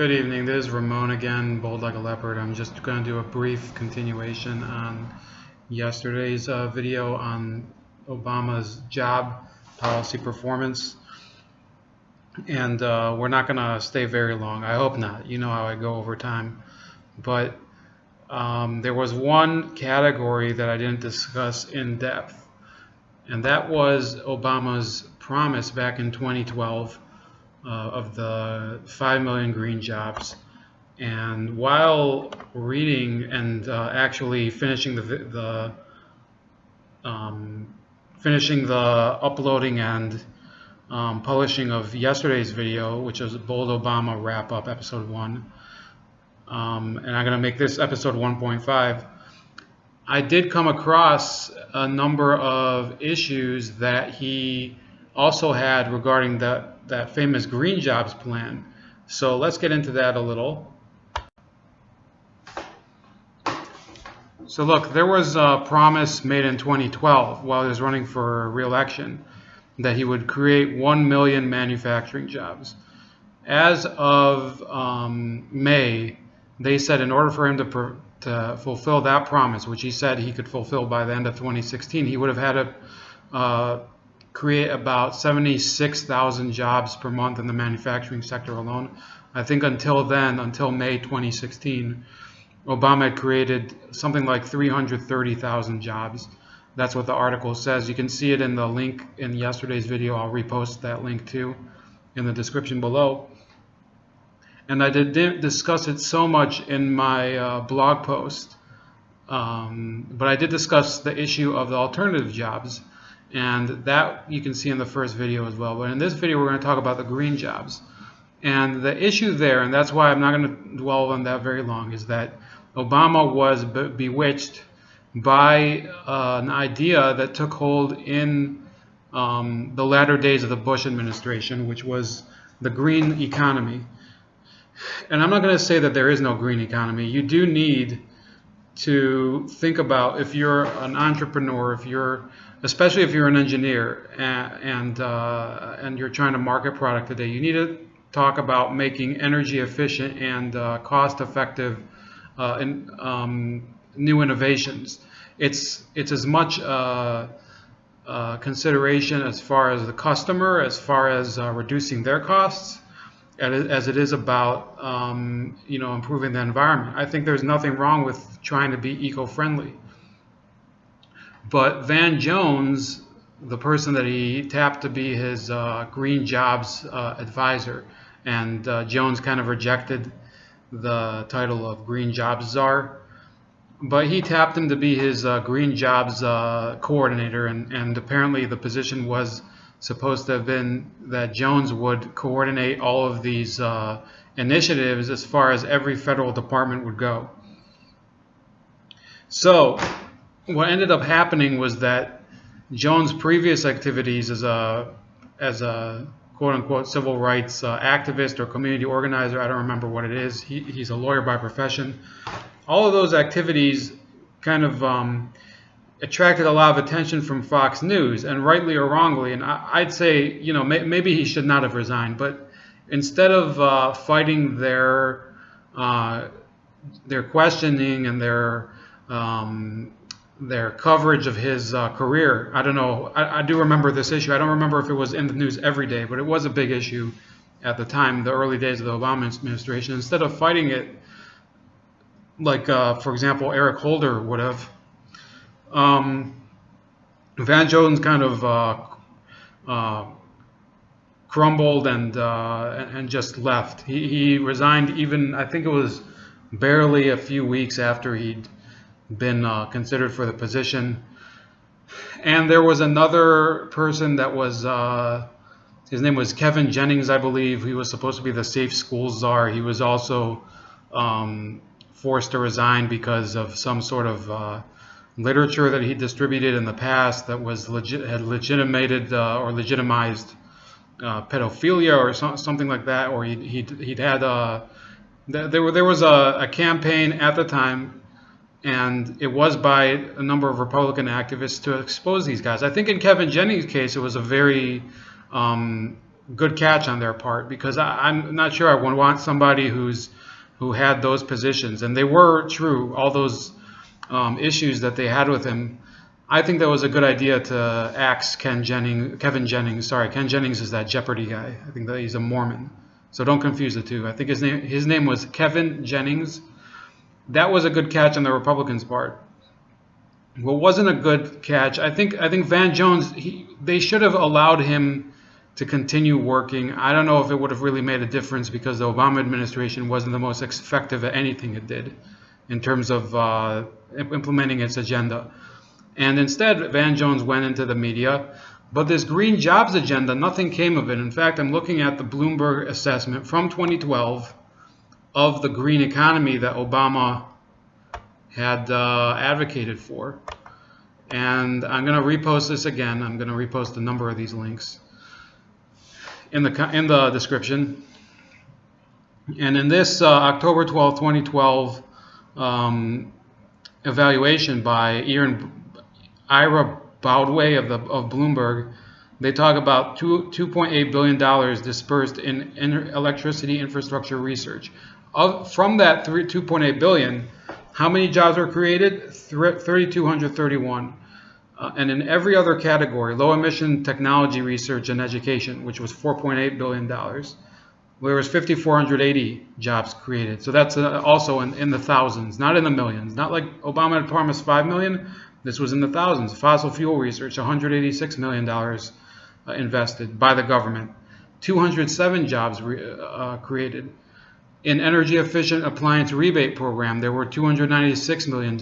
Good evening. This is Ramon again, bold like a leopard. I'm just going to do a brief continuation on yesterday's video on Obama's job policy performance. And we're not going to stay very long. I hope not. You know how I go over time. But there was one category that I didn't discuss in depth, and that was Obama's promise back in 2012 of the 5 million green jobs. And while reading and actually finishing the uploading and publishing of yesterday's video, which was Bold Obama Wrap Up Episode 1, and I'm going to make this episode 1.5, I did come across a number of issues that he also had regarding that famous green jobs plan. So let's get into that a little. So look, there was a promise made in 2012 while he was running for re-election that he would create 1 million manufacturing jobs. As of May, they said in order for him to fulfill that promise, which he said he could fulfill by the end of 2016, he would have had to create about 76,000 jobs per month in the manufacturing sector alone. I think until then, until May 2016, Obama had created something like 330,000 jobs. That's what the article says. You can see it in the link in yesterday's video. I'll repost that link too in the description below. And I didn't discuss it so much in my blog post, but I did discuss the issue of the alternative jobs, and that you can see in the first video as well. But in this video, we're going to talk about the green jobs. And the issue there, and that's why I'm not going to dwell on that very long, is that Obama was bewitched by an idea that took hold in the latter days of the Bush administration, which was the green economy. And I'm not going to say that there is no green economy. You do need to think about, if you're an entrepreneur, especially if you're an engineer and you're trying to market product today, you need to talk about making energy efficient and cost-effective new innovations. It's as much consideration as far as the customer, as far as reducing their costs, as it is about improving the environment. I think there's nothing wrong with trying to be eco-friendly. But Van Jones, the person that he tapped to be his green jobs advisor, and Jones kind of rejected the title of green jobs czar, but he tapped him to be his green jobs coordinator, and apparently the position was supposed to have been that Jones would coordinate all of these initiatives as far as every federal department would go. So what ended up happening was that Jones' previous activities as a quote-unquote civil rights activist or community organizer, I don't remember what it is, he's a lawyer by profession, all of those activities kind of attracted a lot of attention from Fox News, and rightly or wrongly. And I'd say, maybe he should not have resigned, but instead of fighting their questioning and their coverage of his career, I don't know, I do remember this issue. I don't remember if it was in the news every day, but it was a big issue at the time, the early days of the Obama administration. Instead of fighting it like, for example, Eric Holder would have, Van Jones kind of crumbled and just left. He resigned even, I think it was barely a few weeks after he'd been considered for the position. And there was another person that was, his name was Kevin Jennings, I believe. He was supposed to be the safe schools czar. He was also forced to resign because of some sort of literature that he distributed in the past that was had legitimated or legitimized pedophilia or something like that, or he'd had there was a campaign at the time, and it was by a number of Republican activists to expose these guys. I think in Kevin Jennings' case, it was a very good catch on their part, because I'm not sure I would want somebody who had those positions, and they were true, all those issues that they had with him. I think that was a good idea to axe Kevin Jennings. Sorry, Ken Jennings is that Jeopardy guy. I think that he's a Mormon, so don't confuse the two. I think his name was Kevin Jennings. That was a good catch on the Republicans' part. What wasn't a good catch, I think Van Jones, they should have allowed him to continue working. I don't know if it would have really made a difference, because the Obama administration wasn't the most effective at anything it did in terms of implementing its agenda. And instead, Van Jones went into the media. But this green jobs agenda, nothing came of it. In fact, I'm looking at the Bloomberg assessment from 2012 of the green economy that Obama had advocated for. And I'm going to repost this again. I'm going to repost a number of these links in the description. And in this October 12, 2012 evaluation by Ira Bowdway of Bloomberg, they talk about $2.8 billion dispersed in electricity infrastructure research. From that $2.8 billion, how many jobs were created? 3,231. And in every other category, low emission technology research and education, which was $4.8 billion, there was 5,480 jobs created. So that's also in the thousands, not in the millions. Not like Obama had promised 5 million. This was in the thousands. Fossil fuel research, $186 million invested by the government. 207 jobs created. In energy efficient appliance rebate program, there were $296 million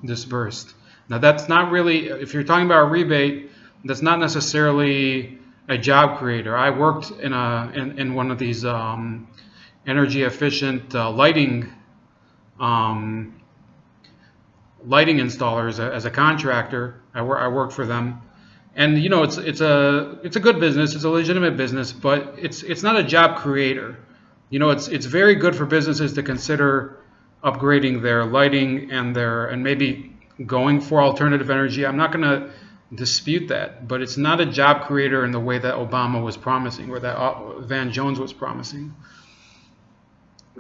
disbursed. Now that's not really, if you're talking about a rebate, that's not necessarily a job creator. I worked in one of these energy efficient lighting installers as a contractor. I worked for them, and you know it's a good business. It's a legitimate business, but it's not a job creator. You know, it's very good for businesses to consider upgrading their lighting and maybe going for alternative energy. I'm not going to dispute that, but it's not a job creator in the way that Obama was promising, or that Van Jones was promising.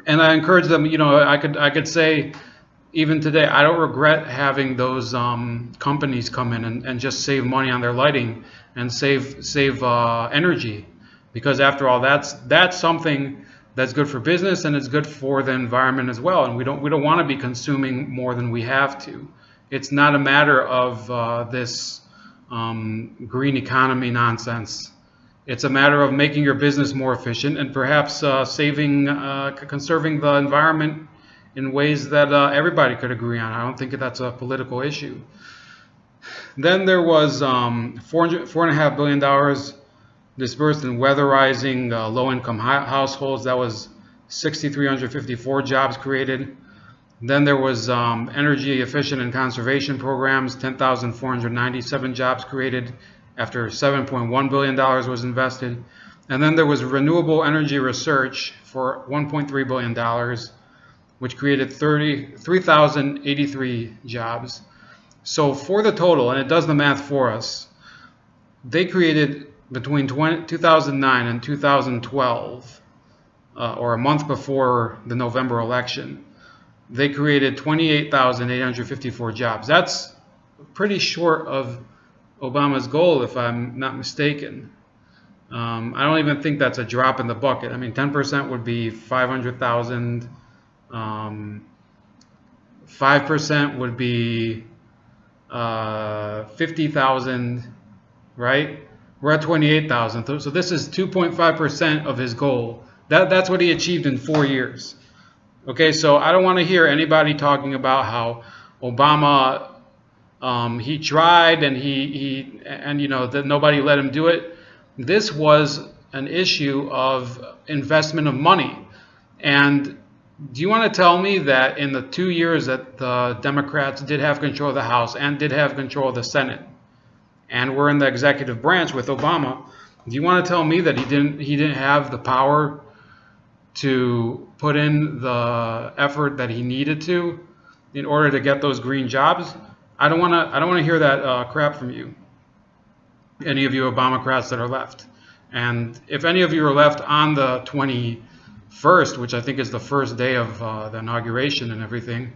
And I encourage them. You know, I could say even today, I don't regret having those companies come in and just save money on their lighting and save energy, because after all, that's something that's good for business, and it's good for the environment as well. And we don't want to be consuming more than we have to. It's not a matter of this green economy nonsense. It's a matter of making your business more efficient and perhaps conserving the environment in ways that everybody could agree on. I don't think that's a political issue. Then there was $4.5 billion dispersed in weatherizing low-income households. That was 6,354 jobs created. Then there was energy efficient and conservation programs, 10,497 jobs created after $7.1 billion was invested. And then there was renewable energy research for $1.3 billion, which created 3,083 jobs. So for the total, and it does the math for us, they created between 2009 and 2012, or a month before the November election, they created 28,854 jobs. That's pretty short of Obama's goal, if I'm not mistaken. I don't even think that's a drop in the bucket. I mean, 10% would be 500,000. 5% would be 50,000, right? We're at 28,000. So this is 2.5% of his goal. That's what he achieved in 4 years. Okay, so I don't want to hear anybody talking about how Obama he tried and and you know that nobody let him do it. This was an issue of investment of money. And do you want to tell me that in the 2 years that the Democrats did have control of the House and did have control of the Senate, and were in the executive branch with Obama, do you want to tell me that he didn't have the power to put in the effort that he needed to in order to get those green jobs? I don't want to hear that crap from you, any of you Obamacrats that are left. And if any of you are left on the 21st, which I think is the first day of the inauguration and everything,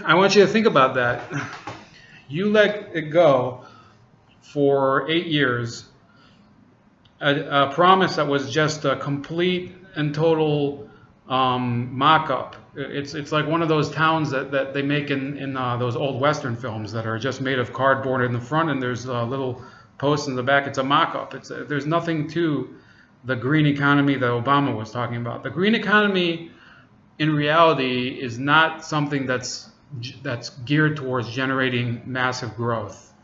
I want you to think about that. You let it go for 8 years, a promise that was just a complete and total mock-up. It's like one of those towns that they make in those old Western films that are just made of cardboard in the front, and there's little posts in the back. It's a mock-up. There's nothing to the green economy that Obama was talking about. The green economy, in reality, is not something that's geared towards generating massive growth.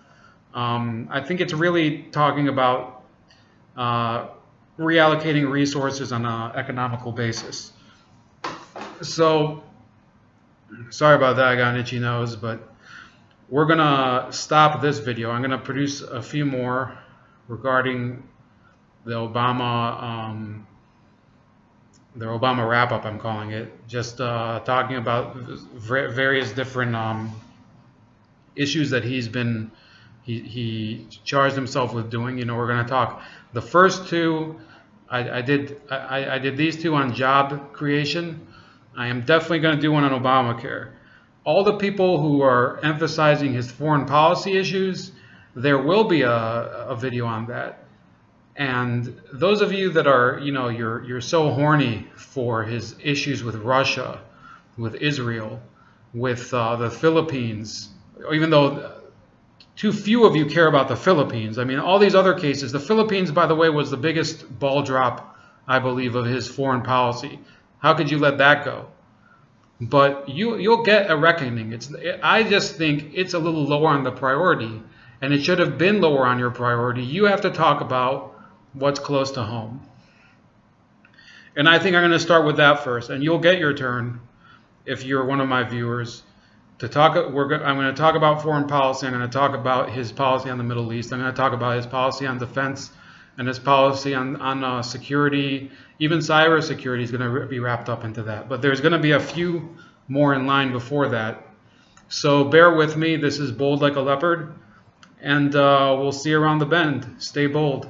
I think it's really talking about reallocating resources on an economical basis. So, sorry about that, I got an itchy nose, but we're gonna stop this video. I'm gonna produce a few more regarding the Obama wrap-up, I'm calling it. Just talking about various different issues that he charged himself with doing. You know, we're gonna talk the first two. I did these two on job creation. I am definitely going to do one on Obamacare. All the people who are emphasizing his foreign policy issues, there will be a video on that. And those of you that are, you know, you're so horny for his issues with Russia, with Israel, with the Philippines, even though too few of you care about the Philippines. I mean, all these other cases, the Philippines, by the way, was the biggest ball drop, I believe, of his foreign policy. How could you let that go? But you'll get a reckoning. I just think it's a little lower on the priority, and it should have been lower on your priority. You have to talk about what's close to home. And I think I'm going to start with that first, and you'll get your turn if you're one of my viewers to talk. I'm going to talk about foreign policy. I'm going to talk about his policy on the Middle East. I'm going to talk about his policy on defense and his policy on security. Even cyber security is going to be wrapped up into that. But there's going to be a few more in line before that. So bear with me. This is Bold Like a Leopard. And we'll see you around the bend. Stay bold.